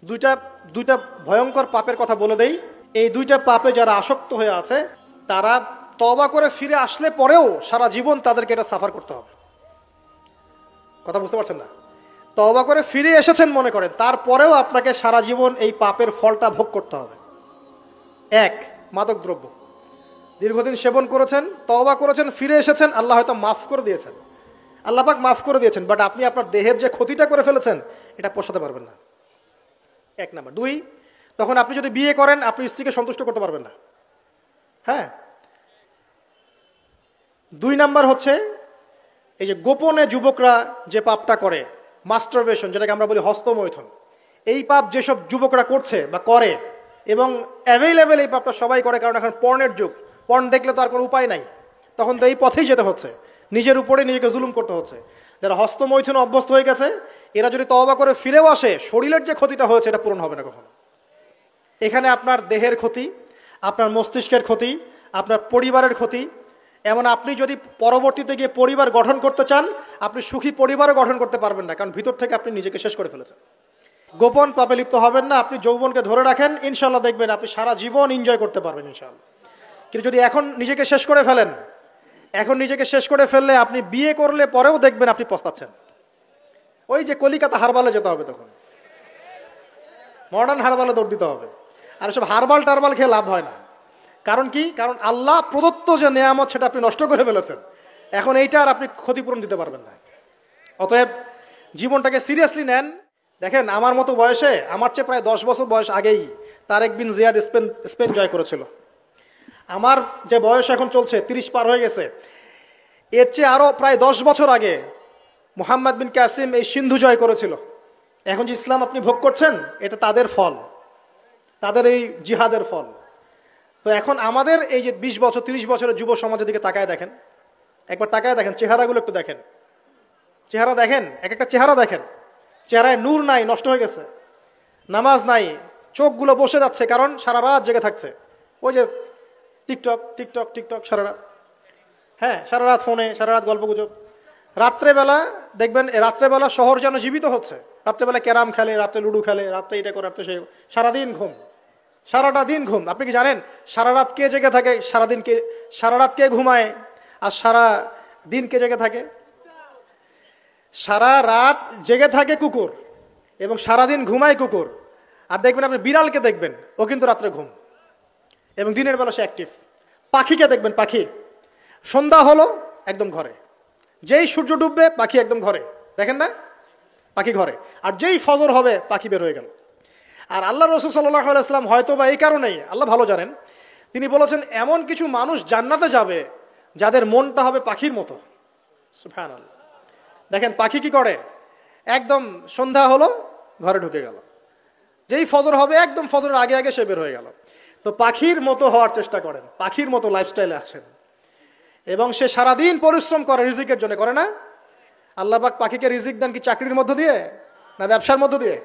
দুইটা দুইটা ভয়ঙ্কর পাপের কথা বলে দেই। এই দুইটা পাপে যারা আসক্ত হয়ে আছে তারা তওবা করে ফিরে আসলে পরেও সারা জীবন তাদেরকে এটা সাফার করতে হবে। কথা বুঝতে পারছেন না? তওবা করে ফিরে এসেছেন মনে করেন, তারপরেও আপনাকে সারা জীবন এই পাপের ফলটা ভোগ করতে হবে। এক, মাদক দ্রব্য দীর্ঘদিন সেবন করেছেন, তওবা করেছেন, ফিরে এসেছেন, আল্লাহ হয়তো মাফ করে দিয়েছেন, আল্লাহ পাক মাফ করে দিয়েছেন, বাট আপনি আপনার দেহের যে ক্ষতিটা করে ফেলেছেন এটা পোষাতে পারবেন না। এক নাম্বার। দুই, তখন আপনি যদি বিয়ে করেন আপনি স্ত্রীকে সন্তুষ্ট করতে পারবেন না। হ্যাঁ। দুই নাম্বার হচ্ছে এই যে গোপনে যুবকরা যে পাপটা করে, মাস্টারবেশন, যেটাকে আমরা বলি হস্তমৈথুন, এই পাপ যেসব যুবকরা করছে বা করে, এবং অ্যাভেলেবেল এই পাপটা সবাই করে, কারণ এখন পর্নের যুগ, পর্ন দেখলে তো আর কোনো উপায় নাই, তখন তো এই পথেই যেতে হচ্ছে, নিজের উপরে নিজেকে জুলুম করতে হচ্ছে। যারা হস্তমৈথুনে অভ্যস্ত হয়ে গেছে এরা যদি তওবা করে ফিরেও আসে, শরীরের যে ক্ষতিটা হয়েছে এটা পূরণ হবে না কখনো। এখানে আপনার দেহের ক্ষতি, আপনার মস্তিষ্কের ক্ষতি, আপনার পরিবারের ক্ষতি, এমন আপনি যদি পরবর্তীতে গিয়ে পরিবার গঠন করতে চান আপনি সুখী পরিবারও গঠন করতে পারবেন না, কারণ ভিতর থেকে আপনি নিজেকে শেষ করে ফেলেছেন। গোপন পাপে লিপ্ত হবেন না, আপনি যৌবনকে ধরে রাখেন, ইনশাল্লাহ দেখবেন আপনি সারা জীবন এনজয় করতে পারবেন ইনশাল্লাহ। কিন্তু যদি এখন নিজেকে শেষ করে ফেলেন, এখন নিজেকে শেষ করে ফেললে আপনি বিয়ে করলে পরেও দেখবেন আপনি পস্তাচ্ছেন। ওই যে কলিকাতা হারবালে যেতে হবে, তখন মডার্ন হারবালে দৌড় দিতে হবে। আর সব হারবাল টারবাল খেয়ে লাভ হয় না। কারণ কি? কারণ আল্লাহ প্রদত্ত যে নেয়ামত সেটা আপনি নষ্ট করে ফেলেছেন, এখন এইটা আর আপনি ক্ষতিপূরণ দিতে পারবেন না। অতএব জীবনটাকে সিরিয়াসলি নেন। দেখেন, আমার মতো বয়সে, আমার চেয়ে প্রায় 10 বছর বয়স আগেই তারেক বিন জিয়াদ স্পেন জয় করেছিল। আমার যে বয়স এখন চলছে 30 পার হয়ে গেছে, এর চেয়ে আরও প্রায় 10 বছর আগে মুহাম্মদ বিন কাসিম এই সিন্ধু জয় করেছিল। এখন যে ইসলাম আপনি ভোগ করছেন এটা তাদের ফল, তাদের এই জিহাদের ফল। তো এখন আমাদের এই যে 20 বছর 30 বছরের যুব সমাজের দিকে তাকায় দেখেন, একবার তাকায় দেখেন, চেহারাগুলো একটু দেখেন, চেহারা দেখেন, এক একটা চেহারা দেখেন, চেহারায় নূর নাই, নষ্ট হয়ে গেছে, নামাজ নাই, চোখগুলো বসে যাচ্ছে, কারণ সারা রাত জেগে থাকছে। ওই যে টিকটক টিকটক টিকটক সারা রাত, হ্যাঁ সারা রাত ফোনে, সারা রাত গল্পগুজব। রাত্রেবেলা দেখবেন, রাত্রেবেলা শহর যেন জীবিত হচ্ছে, রাত্রেবেলা ক্যারাম খেলে, রাত্রে লুডু খেলে, রাত্রে এটা করে, রাত্রে সেই, সারাদিন ঘুম, সারাটা দিন ঘুম। আপনি কি জানেন সারা রাত কে জেগে থাকে, সারাদিন কে, সারা রাত কে ঘুমায় আর সারা দিন কে জেগে থাকে? সারা রাত জেগে থাকে কুকুর এবং সারাদিন ঘুমায় কুকুর। আর দেখবেন আপনি বিড়ালকে দেখবেন, ও কিন্তু রাত্রে ঘুম এবং দিনের বেলা সে অ্যাক্টিভ। পাখিকে দেখবেন, পাখি সন্ধ্যা হলো একদম ঘরে, যেই সূর্য ডুববে পাখি একদম ঘরে, দেখেন না, পাখি ঘরে। আর যেই ফজর হবে পাখি বের হয়ে গেল। আর আল্লাহ রাসূল সাল্লাল্লাহু আলাইহি ওয়াসাল্লাম হয়তো বা এই কারণেই, আল্লাহ ভালো জানেন, তিনি বলেছেন এমন কিছু মানুষ জান্নাতে যাবে যাদের মনটা হবে পাখির মতো। সুবহানাল্লাহ। দেখেন পাখি কি করে, একদম সন্ধ্যা হলো ঘরে ঢুকে গেল, যেই ফজর হবে একদম ফজরের আগে আগে সে বের হয়ে গেল। তো পাখির মতো হওয়ার চেষ্টা করেন, পাখির মতো লাইফস্টাইলে আসেন, এবং সে সারাদিন পরিশ্রম করে রিজিকের জন্য, করে না? আল্লাহ পাক পাখিকে রিজিক দেন কি চাকরির মধ্য দিয়ে না ব্যবসার মধ্য দিয়ে?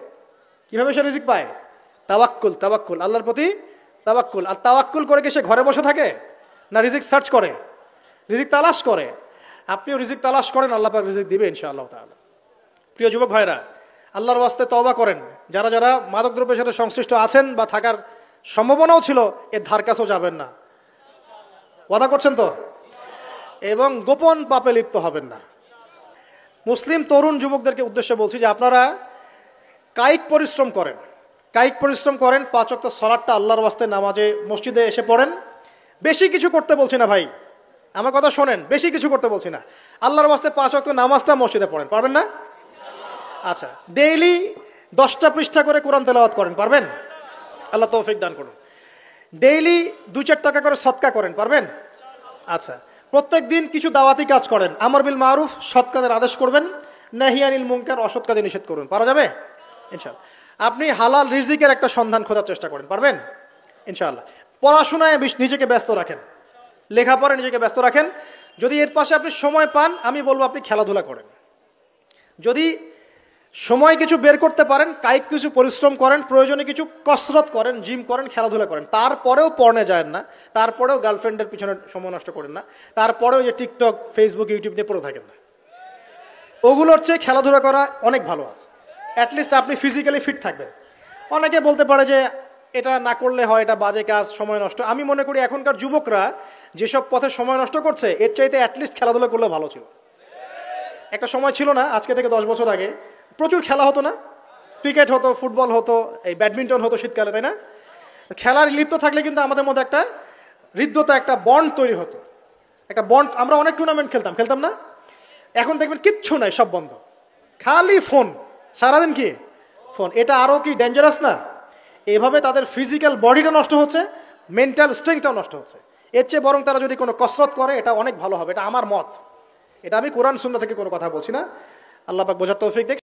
কিভাবে সে রিজিক পায়? তাওয়াক্কুল, তাওয়াক্কুল, আল্লাহর প্রতি তাওয়াক্কুল। আর তাওয়াক্কুল করে কি সে ঘরে বসে থাকে না রিজিক সার্চ করে, রিজিক তালাশ করে? আপনিও রিজিক তালাশ করেন, আল্লাহ পাক রিজিক দিবে ইনশাআল্লাহ তাআলা। প্রিয় যুবক ভাইরা, আল্লাহর ওয়াস্তে তওবা করেন। যারা যারা মাদকদ্রব্যের সাথে সংশ্লিষ্ট আছেন বা থাকার সম্ভাবনাও ছিল, এর ধার কাছেও যাবেন না, ওয়াদা করছেন তো? এবং গোপন পাপে লিপ্ত হবেন না। মুসলিম তরুণ যুবকদেরকে উদ্দেশ্যে বলছি যে আপনারা কায়িক পরিশ্রম করেন, কায়িক পরিশ্রম করেন, 5 ওয়াক্ত সালাতটা আল্লাহর ওয়াস্তে নামাজে মসজিদে এসে পড়েন। বেশি কিছু করতে বলছি না ভাই, আমার কথা শোনেন, বেশি কিছু করতে বলছি না, আল্লাহর ওয়াস্তে 5 ওয়াক্ত নামাজটা মসজিদে পড়েন, পারবেন না? আচ্ছা, ডেইলি 10টা পৃষ্ঠা করে কোরআন তেলাওয়াত করেন, পারবেন? আল্লাহ তৌফিক দান করুন। ডেইলি 2-4 টাকা করে সদকা করেন, পারবেন? আচ্ছা, প্রত্যেক দিন কিছু দাওয়াতি কাজ করেন, আমর বিল মারুফ, সৎ কাজের আদেশ করবেন, নাহি আনিল মুনকার, অসৎ কাজে নিষেধ করবেন, পারা যাবে ইনশাআল্লাহ। আপনি হালাল রিজিকের একটা সন্ধান খোঁজার চেষ্টা করেন, পারবেন ইনশাআল্লাহ। পড়াশোনায় নিজেকে ব্যস্ত রাখেন, লেখাপড়ায় নিজেকে ব্যস্ত রাখেন। যদি এর পাশে আপনি সময় পান, আমি বলবো আপনি খেলাধুলা করেন। যদি সময় কিছু বের করতে পারেন, কায়িক কিছু পরিশ্রম করেন, প্রয়োজনে কিছু কসরত করেন, জিম করেন, খেলাধুলা করেন, তারপরেও পড়নে যায় না, তারপরেও গার্লফ্রেন্ডের পিছনে সময় নষ্ট করেন না, তারপরেও যে টিকটক, ফেসবুক, ইউটিউব নিয়ে পড়ে থাকেন না। ওগুলোর চেয়ে খেলাধুলা করা অনেক ভালো আছে। অ্যাটলিস্ট আপনি ফিজিক্যালি ফিট থাকবেন। অনেকে বলতে পারে যে এটা না করলে হয়, এটা বাজে কাজ, সময় নষ্ট। আমি মনে করি এখনকার যুবকরা যেসব পথে সময় নষ্ট করছে এর চাইতে অ্যাটলিস্ট খেলাধুলা করলে ভালো ছিল। একটা সময় ছিল না, আজকে থেকে 10 বছর আগে প্রচুর খেলা হতো না? ক্রিকেট হতো, ফুটবল হতো, এই ব্যাডমিন্টন হতো শীতকালে, তাই না? খেলার লিপ্ত থাকলে কিন্তু আমাদের মধ্যে একটা হৃদ্যতা, একটা বন্ড তৈরি হতো, একটা বন্ড। আমরা অনেক টুর্নামেন্ট খেলতাম না? এখন দেখবেন কিচ্ছু নাই, সব বন্ধ, খালি ফোন, সারাদিন কি ফোন। এটা আরও কি ডেঞ্জারাস না? এভাবে তাদের ফিজিক্যাল বডিটা নষ্ট হচ্ছে, মেন্টাল স্ট্রেংথটাও নষ্ট হচ্ছে। এর চেয়ে বরং তারা যদি কোনো কসরত করে এটা অনেক ভালো হবে, এটা আমার মত। এটা আমি কোরআন সুন্নাহ থেকে কোনো কথা বলছি না। আল্লাহ পাক বোঝার তৌফিক দেখ।